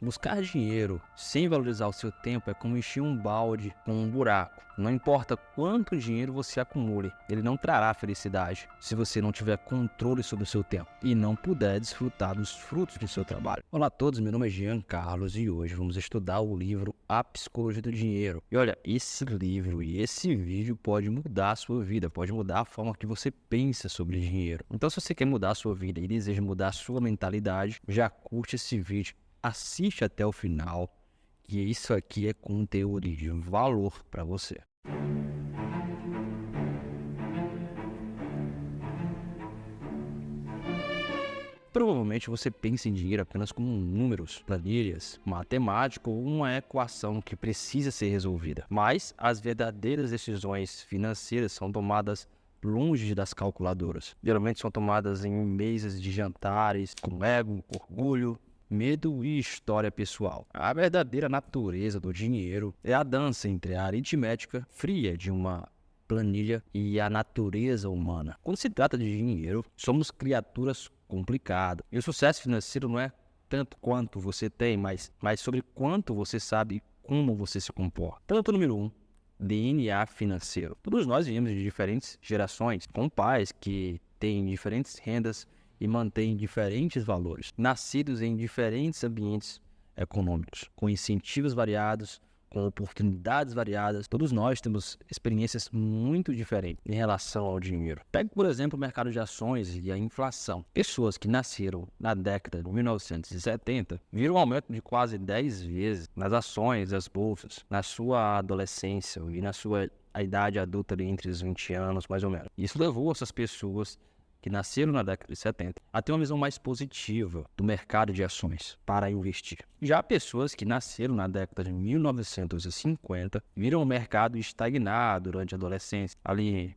Buscar dinheiro sem valorizar o seu tempo é como encher um balde com um buraco. Não importa quanto dinheiro você acumule, ele não trará felicidade se você não tiver controle sobre o seu tempo e não puder desfrutar dos frutos do seu trabalho. Olá a todos, meu nome é Jean Carlos e hoje vamos estudar o livro A Psicologia do Dinheiro. E olha, esse livro e esse vídeo pode mudar a sua vida, pode mudar a forma que você pensa sobre dinheiro. Então, se você quer mudar a sua vida e deseja mudar a sua mentalidade, já curte esse vídeo. Assiste até o final, que isso aqui é conteúdo de valor para você. Provavelmente você pensa em dinheiro apenas como números, planilhas, matemática ou uma equação que precisa ser resolvida. Mas as verdadeiras decisões financeiras são tomadas longe das calculadoras. Geralmente são tomadas em mesas de jantares, com ego, orgulho, medo e história pessoal. A verdadeira natureza do dinheiro é a dança entre a aritmética fria de uma planilha e a natureza humana. Quando se trata de dinheiro, somos criaturas complicadas. E o sucesso financeiro não é tanto quanto você tem, mas sobre quanto você sabe como você se comporta. Ponto número 1. DNA financeiro. Todos nós viemos de diferentes gerações, com pais que têm diferentes rendas e mantêm diferentes valores, nascidos em diferentes ambientes econômicos, com incentivos variados, com oportunidades variadas. Todos nós temos experiências muito diferentes em relação ao dinheiro. Pegue, por exemplo, o mercado de ações e a inflação. Pessoas que nasceram na década de 1970 viram um aumento de quase 10 vezes nas ações das bolsas, na sua adolescência e na sua idade adulta ali entre os 20 anos, mais ou menos. Isso levou essas pessoas que nasceram na década de 70 a ter uma visão mais positiva do mercado de ações para investir. Já pessoas que nasceram na década de 1950 viram o mercado estagnar durante a adolescência, ali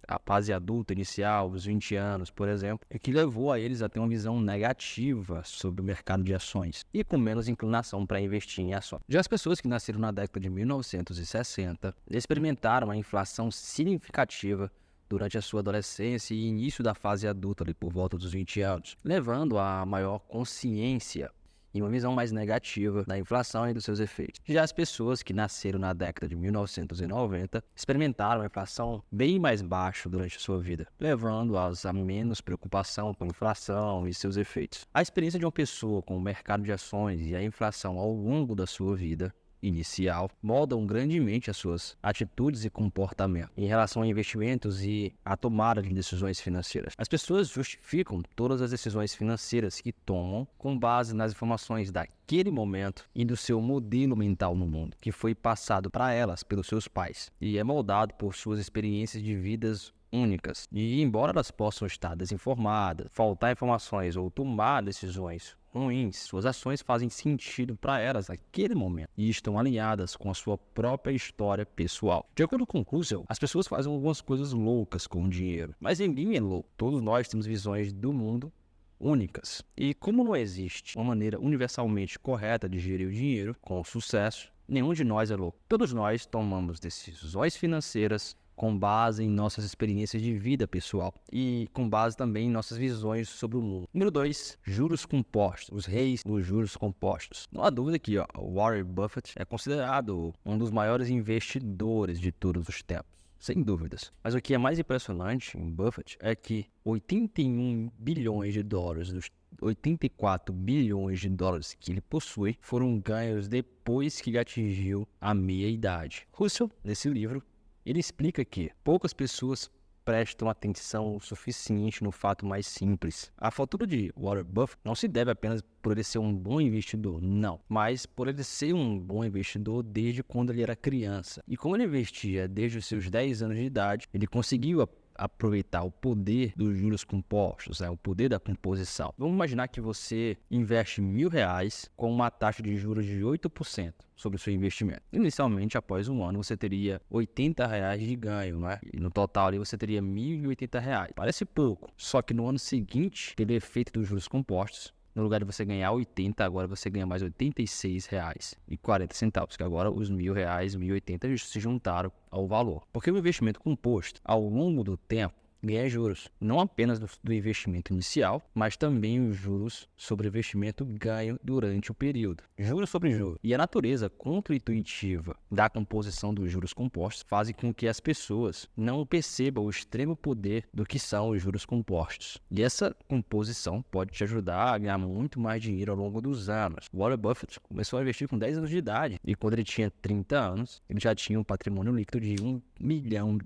a fase adulta inicial, os 20 anos, por exemplo, e que levou a eles a ter uma visão negativa sobre o mercado de ações e com menos inclinação para investir em ações. Já as pessoas que nasceram na década de 1960 experimentaram a inflação significativa durante a sua adolescência e início da fase adulta, ali por volta dos 20 anos, levando a maior consciência e uma visão mais negativa da inflação e dos seus efeitos. Já as pessoas que nasceram na década de 1990 experimentaram a inflação bem mais baixa durante a sua vida, levando-as a menos preocupação com a inflação e seus efeitos. A experiência de uma pessoa com o mercado de ações e a inflação ao longo da sua vida inicial moldam grandemente as suas atitudes e comportamento em relação a investimentos e a tomada de decisões financeiras. As pessoas justificam todas as decisões financeiras que tomam com base nas informações daquele momento e do seu modelo mental no mundo, que foi passado para elas pelos seus pais e é moldado por suas experiências de vidas únicas. E embora elas possam estar desinformadas, faltar informações ou tomar decisões ruins, suas ações fazem sentido para elas naquele momento e estão alinhadas com a sua própria história pessoal. De acordo com Russell, as pessoas fazem algumas coisas loucas com o dinheiro, mas ninguém é louco. Todos nós temos visões do mundo únicas. E como não existe uma maneira universalmente correta de gerir o dinheiro com sucesso, nenhum de nós é louco. Todos nós tomamos decisões financeiras com base em nossas experiências de vida pessoal e com base também em nossas visões sobre o mundo. Número 2, juros compostos, os reis dos juros compostos. Não há dúvida que Warren Buffett é considerado um dos maiores investidores de todos os tempos. Sem dúvidas. Mas o que é mais impressionante em Buffett é que 81 bilhões de dólares dos 84 bilhões de dólares que ele possui foram ganhos depois que ele atingiu a meia-idade. Russell, nesse livro, ele explica que poucas pessoas prestam atenção o suficiente no fato mais simples. A fortuna de Warren Buffett não se deve apenas por ele ser um bom investidor, não, mas por ele ser um bom investidor desde quando ele era criança. E como ele investia desde os seus 10 anos de idade, ele conseguiu aproveitar o poder dos juros compostos, o poder da composição. Vamos imaginar que você investe R$1.000 com uma taxa de juros de 8% sobre o seu investimento. Inicialmente, após um ano, você teria R$80 de ganho, né? E no total ali você teria R$1.080. Parece pouco, só que no ano seguinte, pelo efeito dos juros compostos, no lugar de você ganhar 80, agora você ganha mais R$86,40, que agora os R$1.000, 1.080 se juntaram ao valor. Porque o investimento composto, ao longo do tempo, ganha juros, não apenas do investimento inicial, mas também os juros sobre o investimento ganho durante o período. Juros sobre juros. E a natureza contra-intuitiva da composição dos juros compostos faz com que as pessoas não percebam o extremo poder do que são os juros compostos. E essa composição pode te ajudar a ganhar muito mais dinheiro ao longo dos anos. Warren Buffett começou a investir com 10 anos de idade e quando ele tinha 30 anos, ele já tinha um patrimônio líquido de $1 milhão.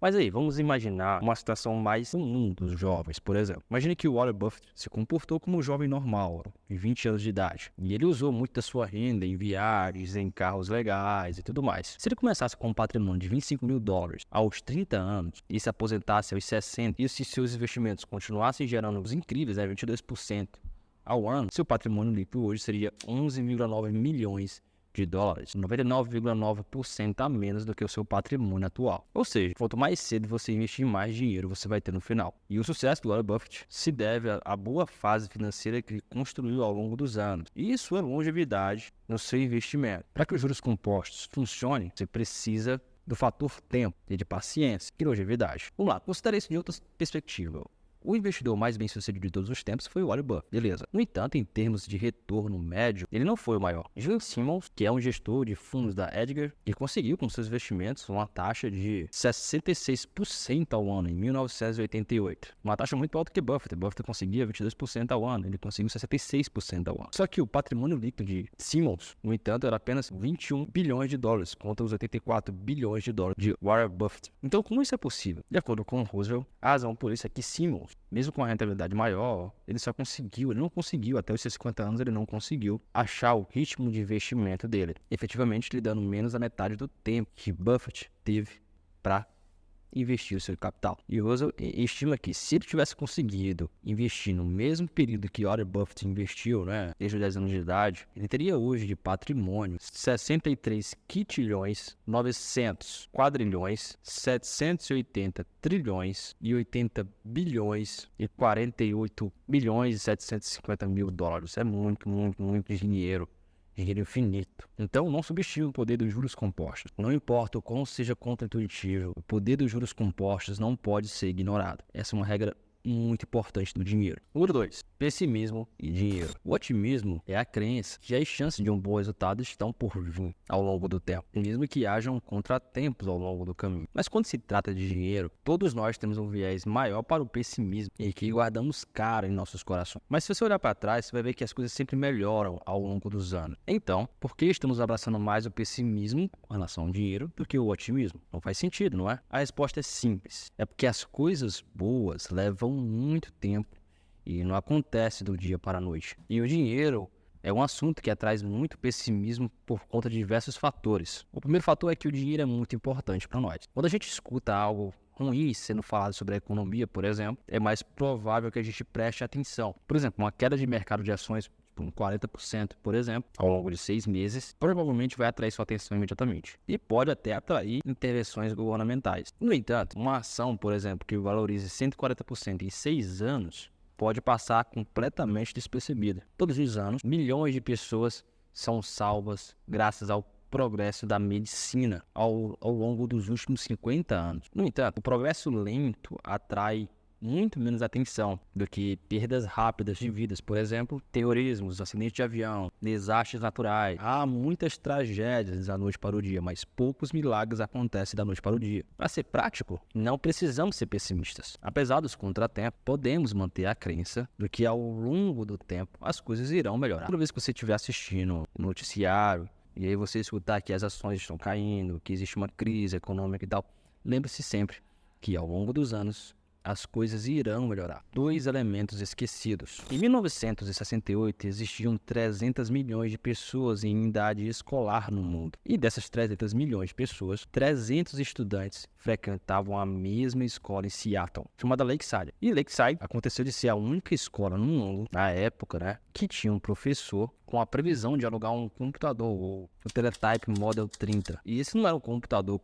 Mas aí, vamos imaginar uma situação mais comum dos jovens, por exemplo. Imagine que o Warren Buffett se comportou como um jovem normal, de 20 anos de idade. E ele usou muito da sua renda em viagens, em carros legais e tudo mais. Se ele começasse com um patrimônio de $25 mil aos 30 anos e se aposentasse aos 60, e se seus investimentos continuassem gerando os incríveis, 22% ao ano, seu patrimônio líquido hoje seria $11,9 milhões. 99,9% a menos do que o seu patrimônio atual. Ou seja, quanto mais cedo você investir, mais dinheiro você vai ter no final. E o sucesso do Warren Buffett se deve à boa fase financeira que ele construiu ao longo dos anos e sua longevidade no seu investimento. Para que os juros compostos funcionem, você precisa do fator tempo e de paciência e longevidade. Vamos lá, considere isso de outra perspectiva. O investidor mais bem-sucedido de todos os tempos foi o Warren Buffett, beleza. No entanto, em termos de retorno médio, ele não foi o maior. Gene Simmons, que é um gestor de fundos da Edgar, e conseguiu com seus investimentos uma taxa de 66% ao ano em 1988. Uma taxa muito alta que Buffett. Buffett conseguia 22% ao ano, ele conseguiu 66% ao ano. Só que o patrimônio líquido de Simmons, no entanto, era apenas $21 bilhões contra os $84 bilhões de Warren Buffett. Então, como isso é possível? De acordo com Roosevelt, a razão por isso é que Simmons, mesmo com a rentabilidade maior, ele não conseguiu, até os seus 50 anos, ele não conseguiu achar o ritmo de investimento dele, efetivamente lhe dando menos da metade do tempo que Buffett teve para investir o seu capital. E Roosevelt estima que se ele tivesse conseguido investir no mesmo período que Warren Buffett investiu, desde os 10 anos de idade, ele teria hoje de patrimônio 63 quintilhões, 900 quadrilhões, 780 trilhões e 80 bilhões e 48 bilhões e 750 mil dólares. É muito, muito, muito dinheiro. Dinheiro infinito. Então, não subestime o poder dos juros compostos. Não importa o quão seja contra-intuitivo, o poder dos juros compostos não pode ser ignorado. Essa é uma regra muito importante do dinheiro. Número 2. Pessimismo e dinheiro. O otimismo é a crença que as chances de um bom resultado estão por vir ao longo do tempo, mesmo que hajam contratempos ao longo do caminho. Mas quando se trata de dinheiro, todos nós temos um viés maior para o pessimismo e que guardamos caro em nossos corações. Mas se você olhar para trás, você vai ver que as coisas sempre melhoram ao longo dos anos. Então, por que estamos abraçando mais o pessimismo com relação ao dinheiro do que o otimismo? Não faz sentido, não é? A resposta é simples. É porque as coisas boas levam muito tempo e não acontece do dia para a noite. E o dinheiro é um assunto que atrai muito pessimismo por conta de diversos fatores. O primeiro fator é que o dinheiro é muito importante para nós. Quando a gente escuta algo ruim sendo falado sobre a economia, por exemplo, é mais provável que a gente preste atenção. Por exemplo, uma queda de mercado de ações por 40%, por exemplo, ao longo de 6 meses, provavelmente vai atrair sua atenção imediatamente. E pode até atrair intervenções governamentais. No entanto, uma ação, por exemplo, que valorize 140% em 6 anos, pode passar completamente despercebida. Todos os anos, milhões de pessoas são salvas graças ao progresso da medicina ao longo dos últimos 50 anos. No entanto, o progresso lento atrai muito menos atenção do que perdas rápidas de vidas, por exemplo, terrorismos, acidentes de avião, desastres naturais. Há muitas tragédias da noite para o dia, mas poucos milagres acontecem da noite para o dia. Para ser prático, não precisamos ser pessimistas. Apesar dos contratempos, podemos manter a crença de que ao longo do tempo as coisas irão melhorar. Toda vez que você estiver assistindo o noticiário e aí você escutar que as ações estão caindo, que existe uma crise econômica e tal, lembre-se sempre que ao longo dos anos as coisas irão melhorar. 2 elementos esquecidos. Em 1968, existiam 300 milhões de pessoas em idade escolar no mundo. E dessas 300 milhões de pessoas, 300 estudantes frequentavam a mesma escola em Seattle, chamada Lakeside. E Lakeside aconteceu de ser a única escola no mundo, na época, que tinha um professor com a previsão de alugar um computador, o Teletype Model 30. E esse não era um computador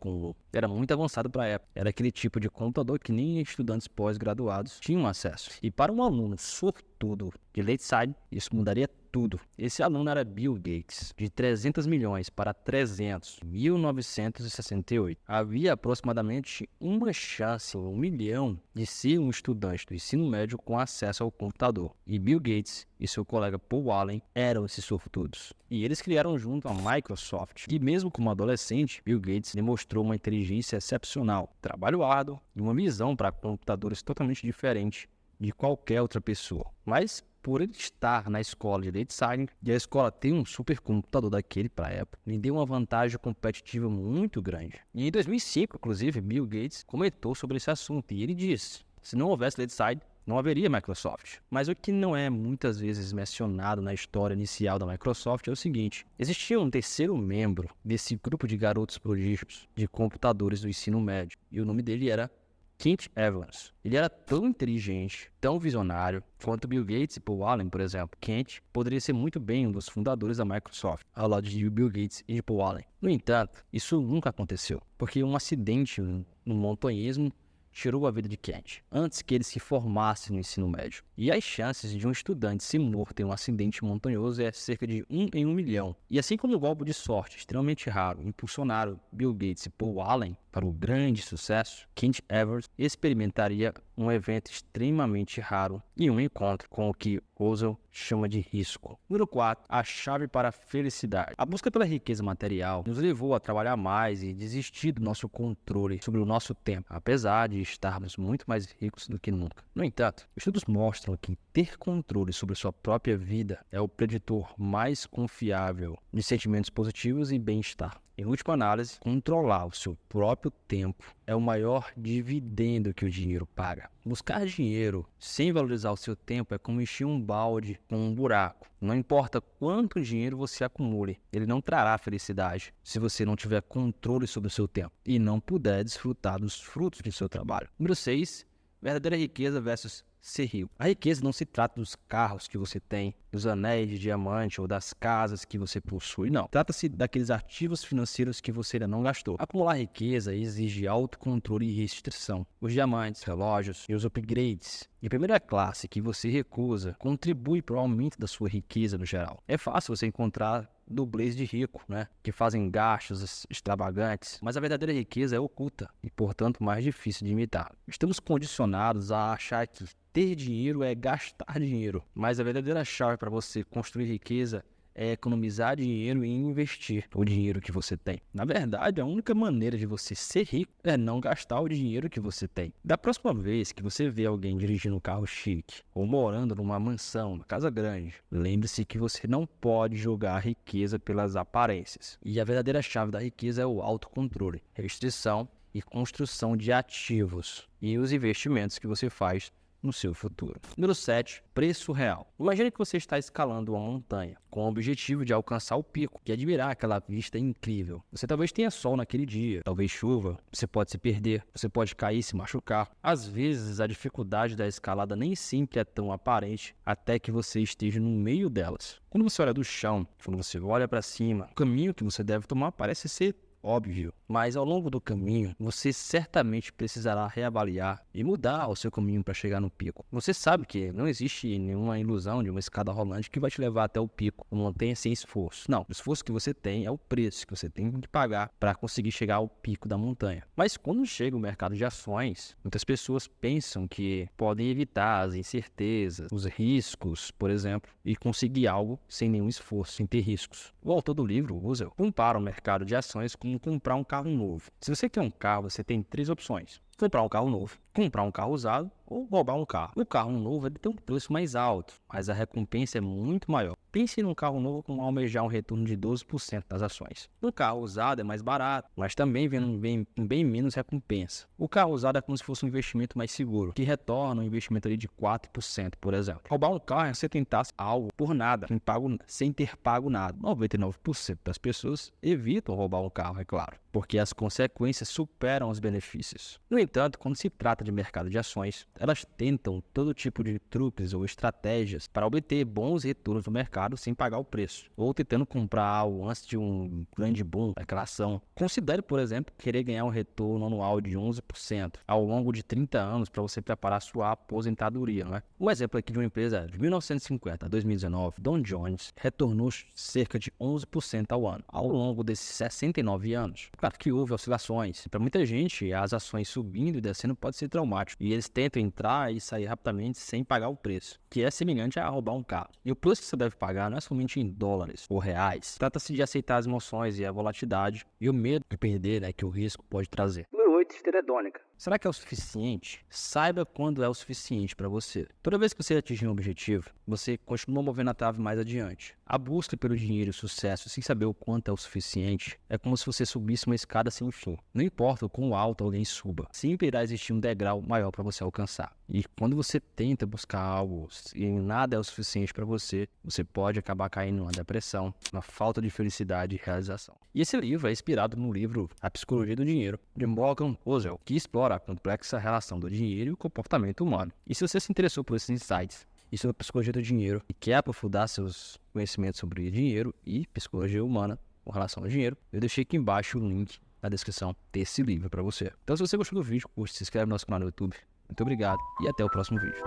era muito avançado para a época. Era aquele tipo de computador que nem estudantes pós-graduados tinham acesso. E para um aluno sortudo de Lakeside, isso mudaria tudo. Esse aluno era Bill Gates, de 300 milhões para 300, em 1968. Havia aproximadamente uma chance em 1 milhão de ser um estudante do ensino médio com acesso ao computador. E Bill Gates e seu colega Paul Allen eram esses sortudos. E eles criaram junto a Microsoft. E mesmo como adolescente, Bill Gates demonstrou uma inteligência excepcional, trabalho árduo e uma visão para computadores totalmente diferente de qualquer outra pessoa. Mas por ele estar na escola de data science e a escola ter um supercomputador daquele para a época, lhe deu uma vantagem competitiva muito grande. E em 2005, inclusive, Bill Gates comentou sobre esse assunto e ele disse: se não houvesse data science, não haveria Microsoft. Mas o que não é muitas vezes mencionado na história inicial da Microsoft é o seguinte: existia um terceiro membro desse grupo de garotos prodígios de computadores do ensino médio e o nome dele era Kent Evans. Ele era tão inteligente, tão visionário, quanto Bill Gates e Paul Allen, por exemplo. Kent poderia ser muito bem um dos fundadores da Microsoft, ao lado de Bill Gates e de Paul Allen. No entanto, isso nunca aconteceu, porque um acidente no montanhismo tirou a vida de Kent, antes que ele se formasse no ensino médio. E as chances de um estudante se morrer em um acidente montanhoso é cerca de 1 em 1 milhão. E assim como o golpe de sorte, extremamente raro, impulsionaram Bill Gates e Paul Allen para o grande sucesso, Kent Evans experimentaria um evento extremamente raro e um encontro com o que Russell chama de risco. Número 4. A chave para a felicidade. A busca pela riqueza material nos levou a trabalhar mais e desistir do nosso controle sobre o nosso tempo, apesar de estarmos muito mais ricos do que nunca. No entanto, estudos mostram que ter controle sobre sua própria vida é o preditor mais confiável de sentimentos positivos e bem-estar. Em última análise, controlar o seu próprio tempo é o maior dividendo que o dinheiro paga. Buscar dinheiro sem valorizar o seu tempo é como encher um balde com um buraco. Não importa quanto dinheiro você acumule, ele não trará felicidade se você não tiver controle sobre o seu tempo e não puder desfrutar dos frutos do seu trabalho. Número 6. Verdadeira riqueza versus ser rico. A riqueza não se trata dos carros que você tem, dos anéis de diamante ou das casas que você possui, não. Trata-se daqueles ativos financeiros que você ainda não gastou. Acumular riqueza exige autocontrole e restrição. Os diamantes, relógios e os upgrades de primeira classe que você recusa contribui para o aumento da sua riqueza no geral. É fácil você encontrar dublês de rico, que fazem gastos extravagantes, mas a verdadeira riqueza é oculta e, portanto, mais difícil de imitar. Estamos condicionados a achar que ter dinheiro é gastar dinheiro, mas a verdadeira chave para você construir riqueza é economizar dinheiro e investir o dinheiro que você tem. Na verdade, a única maneira de você ser rico é não gastar o dinheiro que você tem. Da próxima vez que você vê alguém dirigindo um carro chique ou morando numa mansão, uma casa grande, lembre-se que você não pode julgar a riqueza pelas aparências. E a verdadeira chave da riqueza é o autocontrole, restrição e construção de ativos e os investimentos que você faz no seu futuro. Número 7. Preço real. Imagine que você está escalando uma montanha com o objetivo de alcançar o pico e admirar aquela vista incrível. Você talvez tenha sol naquele dia, talvez chuva, você pode se perder, você pode cair e se machucar. Às vezes, a dificuldade da escalada nem sempre é tão aparente até que você esteja no meio delas. Quando você olha do chão, quando você olha para cima, o caminho que você deve tomar parece ser óbvio, mas ao longo do caminho, você certamente precisará reavaliar e mudar o seu caminho para chegar no pico. Você sabe que não existe nenhuma ilusão de uma escada rolante que vai te levar até o pico, uma montanha sem esforço. Não, o esforço que você tem é o preço que você tem que pagar para conseguir chegar ao pico da montanha. Mas quando chega o mercado de ações, muitas pessoas pensam que podem evitar as incertezas, os riscos, por exemplo, e conseguir algo sem nenhum esforço, sem ter riscos. O autor do livro, Russell, compara o mercado de ações com comprar um carro novo. Se você quer um carro, você tem 3 opções: comprar um carro novo, comprar um carro usado ou roubar um carro. O carro novo ele tem um preço mais alto, mas a recompensa é muito maior. Pense num carro novo com almejar um retorno de 12% das ações. Um carro usado é mais barato, mas também vem bem menos recompensa. O carro usado é como se fosse um investimento mais seguro, que retorna um investimento ali de 4%, por exemplo. Roubar um carro é você tentar algo por nada, sem ter pago nada. 99% das pessoas evitam roubar um carro, é claro, porque as consequências superam os benefícios. No entanto, quando se trata de mercado de ações, elas tentam todo tipo de truques ou estratégias para obter bons retornos no mercado mercado sem pagar o preço, ou tentando comprar algo antes de um grande boom, aquela ação. Considere, por exemplo, querer ganhar um retorno anual de 11% ao longo de 30 anos para você preparar sua aposentadoria, não é? Um exemplo aqui de uma empresa de 1950 a 2019, Dow Jones, retornou cerca de 11% ao ano, ao longo desses 69 anos. Claro que houve oscilações. Para muita gente, as ações subindo e descendo pode ser traumático, e eles tentam entrar e sair rapidamente sem pagar o preço, que é semelhante a roubar um carro. E o preço que você deve pagar não é somente em dólares ou reais. Trata-se de aceitar as emoções e a volatilidade e o medo de perder, que o risco pode trazer. Número 8, esteira hedônica. Será que é o suficiente? Saiba quando é o suficiente para você. Toda vez que você atingir um objetivo, você continua movendo a trave mais adiante. A busca pelo dinheiro e o sucesso sem saber o quanto é o suficiente é como se você subisse uma escada sem fim. Não importa o quão alto alguém suba, sempre irá existir um degrau maior para você alcançar. E quando você tenta buscar algo e nada é o suficiente para você, você pode acabar caindo numa depressão, na falta de felicidade e realização. E esse livro é inspirado no livro A Psicologia do Dinheiro, de Morgan Housel, que explora a complexa relação do dinheiro e o comportamento humano. E se você se interessou por esses insights e sobre a psicologia do dinheiro e quer aprofundar seus conhecimentos sobre dinheiro e psicologia humana com relação ao dinheiro, eu deixei aqui embaixo o link na descrição desse livro para você. Então, se você gostou do vídeo, curte, se inscreve no nosso canal no YouTube. Muito obrigado e até o próximo vídeo.